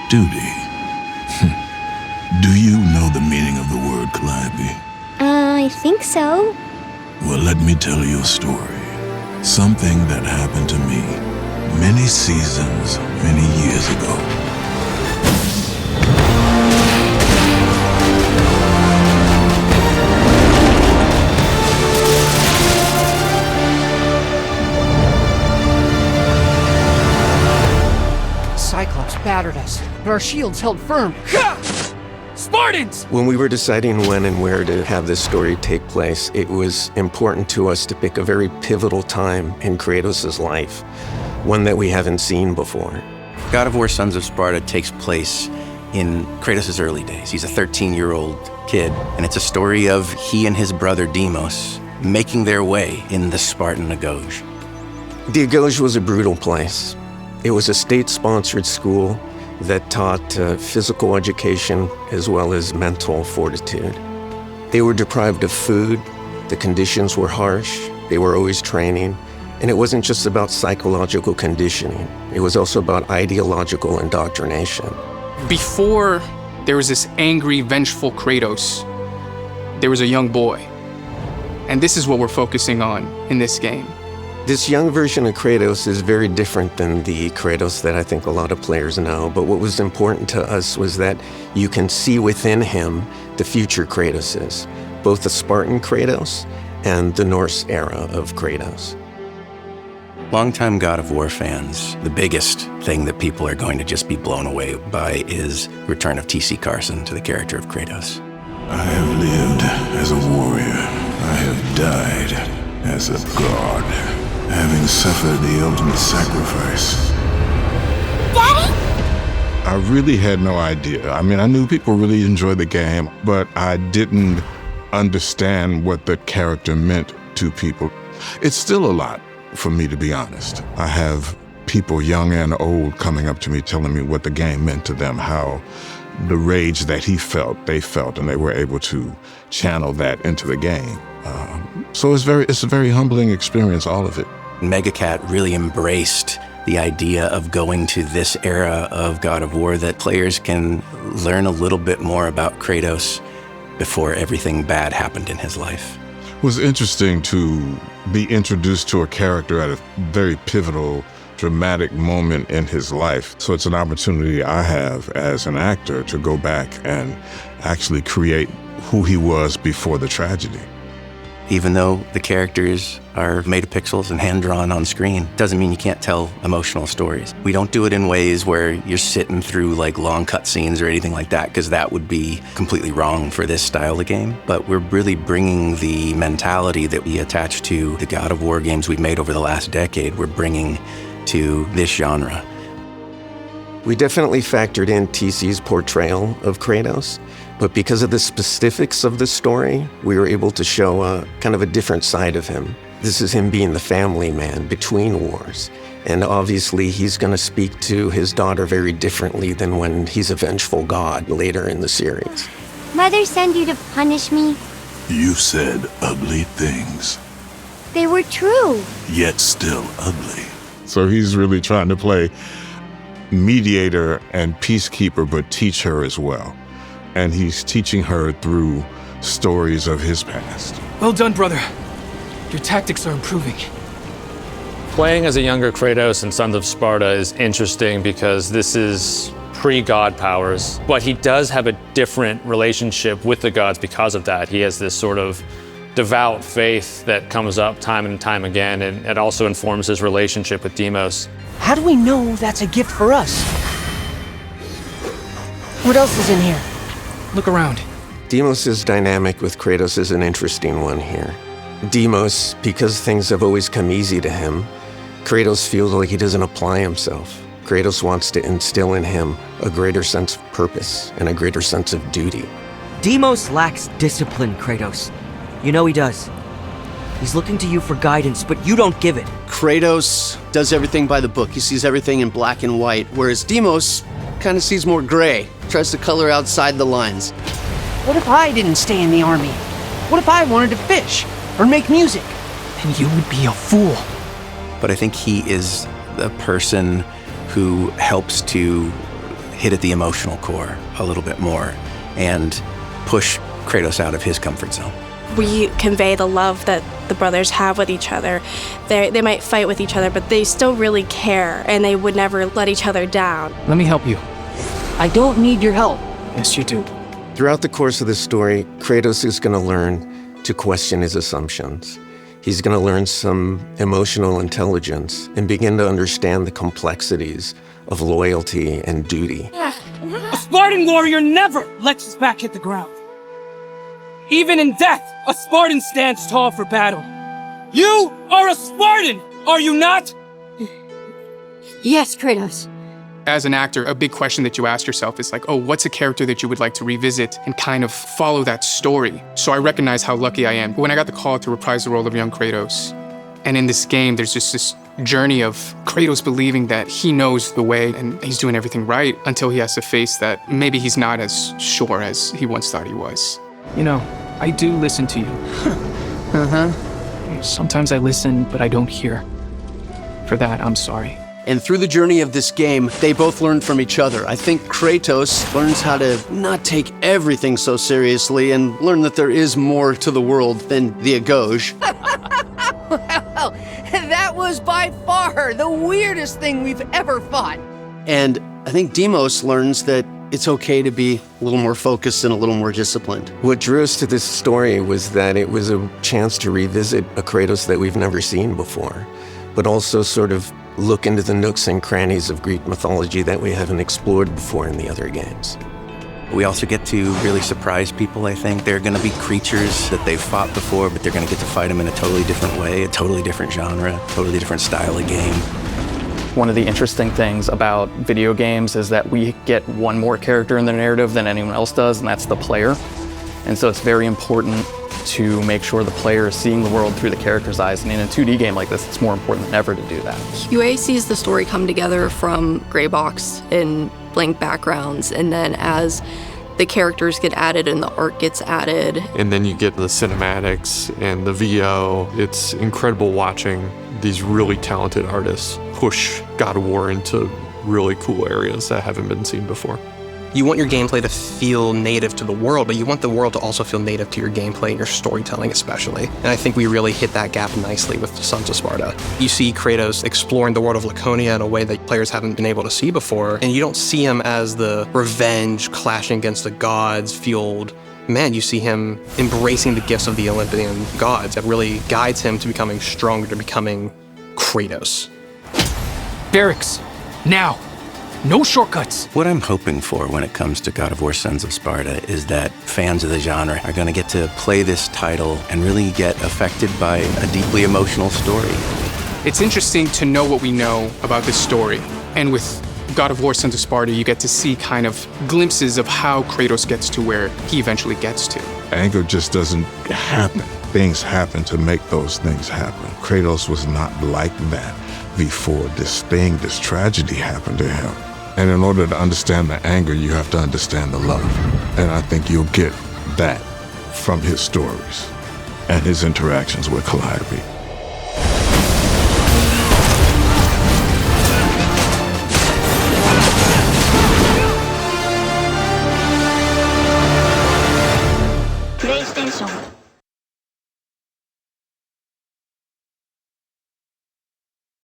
Duty. Do you know the meaning of the word Calliope? I think so. Well, let me tell you a story. Something that happened to me many seasons, many years ago. Cyclops battered us, but our shields held firm. Spartans! When we were deciding when and where to have this story take place, it was important to us to pick a very pivotal time in Kratos' life, one that we haven't seen before. God of War Sons of Sparta takes place in Kratos' early days. He's a 13-year-old kid, and it's a story of he and his brother Deimos making their way in the Spartan Agoj. The Agoj was a brutal place. It was a state-sponsored school that taught physical education as well as mental fortitude. They were deprived of food, the conditions were harsh, they were always training, and it wasn't just about psychological conditioning, it was also about ideological indoctrination. Before there was this angry, vengeful Kratos, there was a young boy. And this is what we're focusing on in this game. This young version of Kratos is very different than the Kratos that I think a lot of players know, but what was important to us was that you can see within him the future Kratoses, both the Spartan Kratos and the Norse era of Kratos. Longtime God of War fans, the biggest thing that people are going to just be blown away by is the return of T.C. Carson to the character of Kratos. I have lived as a warrior. I have died as a god, having suffered the ultimate sacrifice. Daddy? I really had no idea. I mean, I knew people really enjoyed the game, but I didn't understand what the character meant to people. It's still a lot for me, to be honest. I have people young and old coming up to me telling me what the game meant to them, how the rage that he felt, they felt, and they were able to channel that into the game. So it's a very humbling experience, all of it. Megacat really embraced the idea of going to this era of God of War that players can learn a little bit more about Kratos before everything bad happened in his life. It was interesting to be introduced to a character at a very pivotal, dramatic moment in his life. So it's an opportunity I have as an actor to go back and actually create who he was before the tragedy. Even though the characters are made of pixels and hand-drawn on screen, doesn't mean you can't tell emotional stories. We don't do it in ways where you're sitting through like long cutscenes or anything like that, because that would be completely wrong for this style of game. But we're really bringing the mentality that we attach to the God of War games we've made over the last decade, we're bringing to this genre. We definitely factored in TC's portrayal of Kratos, but because of the specifics of the story, we were able to show a kind of a different side of him. This is him being the family man between wars. And obviously he's gonna speak to his daughter very differently than when he's a vengeful god later in the series. Mother sent you to punish me? You said ugly things, They were true. yet still ugly. So he's really trying to play mediator and peacekeeper, but teach her as well. And he's teaching her through stories of his past. Well done, brother. Your tactics are improving. Playing as a younger Kratos in Sons of Sparta is interesting because this is pre-god powers, but he does have a different relationship with the gods because of that. He has this sort of devout faith that comes up time and time again, and it also informs his relationship with Deimos. How do we know that's a gift for us? What else is in here? Look around. Deimos' dynamic with Kratos is an interesting one here. Deimos, because things have always come easy to him, Kratos feels like he doesn't apply himself. Kratos wants to instill in him a greater sense of purpose and a greater sense of duty. Deimos lacks discipline, Kratos. You know he does. He's looking to you for guidance, but you don't give it. Kratos does everything by the book. He sees everything in black and white, whereas Deimos kind of sees more gray, tries to color outside the lines. What if I didn't stay in the army? What if I wanted to fish or make music? Then you would be a fool. But I think he is the person who helps to hit at the emotional core a little bit more and push Kratos out of his comfort zone. We convey the love that the brothers have with each other. They might fight with each other, but they still really care, and they would never let each other down. Let me help you. I don't need your help. Yes, you do. Throughout the course of the story, Kratos is going to learn to question his assumptions. He's going to learn some emotional intelligence and begin to understand the complexities of loyalty and duty. A Spartan warrior never lets his back hit the ground. Even in death, a Spartan stands tall for battle. You are a Spartan, are you not? Yes, Kratos. As an actor, a big question that you ask yourself is like, oh, what's a character that you would like to revisit and kind of follow that story? So I recognize how lucky I am. When I got the call to reprise the role of young Kratos, and in this game, there's just this journey of Kratos believing that he knows the way and he's doing everything right until he has to face that maybe he's not as sure as he once thought he was. You know, I do listen to you. Sometimes I listen, but I don't hear. For that, I'm sorry. And through the journey of this game, they both learn from each other. I think Kratos learns how to not take everything so seriously and learn that there is more to the world than the Agoj. Well, that was by far the weirdest thing we've ever fought. And I think Deimos learns that it's okay to be a little more focused and a little more disciplined. What drew us to this story was that it was a chance to revisit a Kratos that we've never seen before, but also sort of look into the nooks and crannies of Greek mythology that we haven't explored before in the other games. We also get to really surprise people, I think. There are going to be creatures that they've fought before, but they're going to get to fight them in a totally different way, a totally different genre, totally different style of game. One of the interesting things about video games is that we get one more character in the narrative than anyone else does, and that's the player. And so it's very important to make sure the player is seeing the world through the character's eyes. And in a 2D game like this, it's more important than ever to do that. UA sees the story come together from gray box and blank backgrounds, and then as the characters get added and the art gets added. And then you get the cinematics and the VO. It's incredible watching these really talented artists push God of War into really cool areas that haven't been seen before. You want your gameplay to feel native to the world, but you want the world to also feel native to your gameplay and your storytelling especially. And I think we really hit that gap nicely with Sons of Sparta. You see Kratos exploring the world of Laconia in a way that players haven't been able to see before, and you don't see him as the revenge clashing against the gods fueled man. You see him embracing the gifts of the Olympian gods that really guides him to becoming stronger, to becoming Kratos. Barracks, now. No shortcuts. What I'm hoping for when it comes to God of War Sons of Sparta is that fans of the genre are going to get to play this title and really get affected by a deeply emotional story. It's interesting to know what we know about this story. And with God of War Sons of Sparta, you get to see kind of glimpses of how Kratos gets to where he eventually gets to. Anger just doesn't happen. Things happen to make those things happen. Kratos was not like that before this tragedy happened to him. And in order to understand the anger, you have to understand the love. And I think you'll get that from his stories and his interactions with Calliope.